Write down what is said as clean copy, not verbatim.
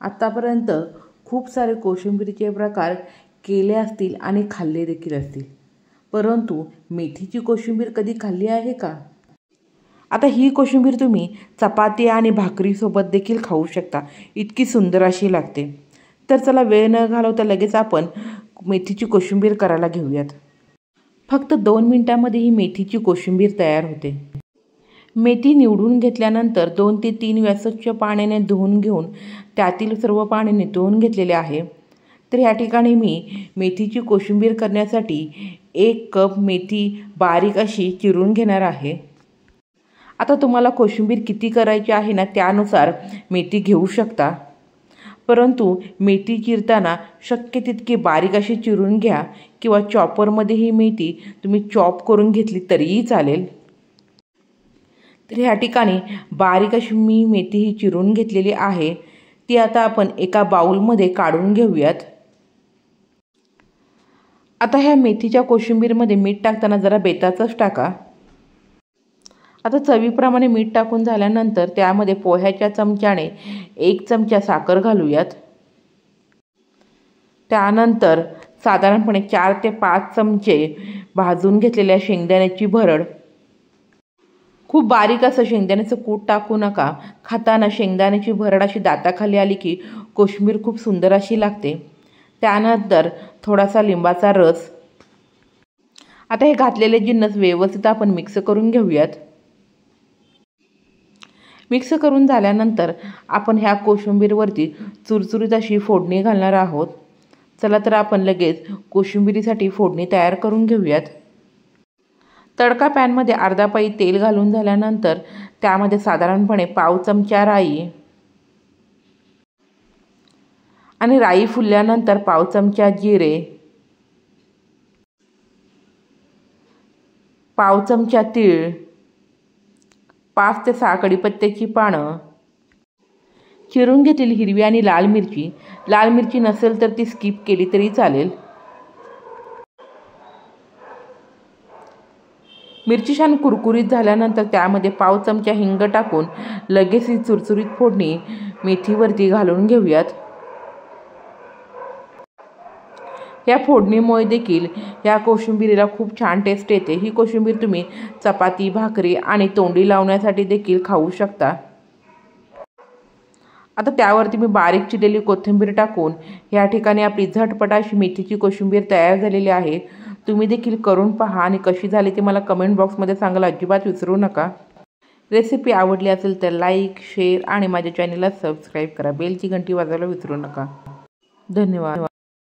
आतापर्यंत खूप सारे कोशिंबीरचे प्रकार केले असतील आणि खाल्ले देखील असतील, परंतु मेथीची कोशिंबीर कधी खाल्ली आहे का? आता ही कोशिंबीर तुम्ही चपाती आणि भाकरीसोबत देखील खाऊ शकता, इतकी सुंदर अशी लागते। तर चला वेळ न घालवता लगेच आपण मेथीची कोशिंबीर करायला घेऊयात। फक्त 2 मिनिटांमध्ये ही मेथीची कोशिंबीर तयार होते। मेथी निवडून घेतल्यानंतर 2 ते 3 वेळा स्वच्छ पाण्याने धुवून घेऊन त्यातील सर्व पाणी निथळून घेतलेले आहे। तर या ठिकाणी मी मेथीची कोशिंबीर करण्यासाठी 1 कप मेथी बारीक अशी चिरून घेणार आहे। आता तुम्हाला कोशिंबीर किती करायची आहे ना, त्यानुसार मेथी घेऊ शकता, परंतु मेथी चिरताना शक्य तितकी बारीक अशी चिरून घ्या किंवा चॉपरमध्ये ही मेथी तुम्ही चॉप करून घेतली तरीही चालेल। तर ह्या ठिकाणी बारीक अशी मी मेथी ही चिरून घेतलेली आहे, ती आता आपण एका बाउलमध्ये काढून घेऊयात। आता ह्या मेथीच्या कोशिंबीरमध्ये मीठ टाकताना जरा बेताचंच टाका। आता चवीप्रमाणे मीठ टाकून झाल्यानंतर त्यामध्ये पोह्याच्या चमच्याने 1 चमचा साखर घालूयात। त्यानंतर साधारणपणे 4 ते 5 चमचे भाजून घेतलेल्या शेंगदाण्याची भरड, खूप बारीक असं शेंगदाण्याचं कूट टाकू नका, खाताना शेंगदाण्याची भरड अशी दाताखाली आली की कोशिंबीर खूप सुंदर अशी लागते। त्यानंतर थोडासा लिंबाचा रस। आता हे घातलेले जिन्नस व्यवस्थित आपण मिक्स करून घेऊयात। मिक्स करून झाल्यानंतर आपण ह्या कोशिंबीरवरती चुरचुरीत अशी फोडणी घालणार आहोत। चला तर आपण लगेच कोशिंबीरीसाठी फोडणी तयार करून घेऊयात। तडका पॅनमध्ये अर्धा पळी तेल घालून झाल्यानंतर त्यामध्ये साधारणपणे पाव चमचा राई आणि राई फुलल्यानंतर पाव चमचा जिरे, पाव चमचा तीळ, 5 ते 6 कढीपत्त्याची पानं, चिरून घेतलेली हिरवी आणि लाल मिरची, लाल मिरची नसेल तर ती स्किप केली तरी चालेल। मिरची छान कुरकुरीत झाल्यानंतर त्यामध्ये पाव चमचा हिंग टाकून लगेच ही चुरचुरीत फोडणी मेथीवरती घालून घेऊयात। या फोडणीमुळे देखील या कोशिंबीरीला खूप छान टेस्ट येते। ही कोशिंबीर तुम्ही चपाती, भाकरी आणि तोंडी लावण्यासाठी देखील खाऊ शकता। आता त्यावरती मी बारीक चिरलेली कोथिंबीर टाकून या ठिकाणी आपली झटपट अशी मेथीची कोशिंबीर तयार झालेली आहे। तुम्ही देखील करून पहा आणि कशी झाली ते मला कमेंट बॉक्समध्ये सांगायला अजिबात विसरू नका। रेसिपी आवडली असेल तर लाईक, शेअर आणि माझ्या चॅनलला सबस्क्राईब करा। बेलची घंटी वाजवायला विसरू नका। धन्यवाद।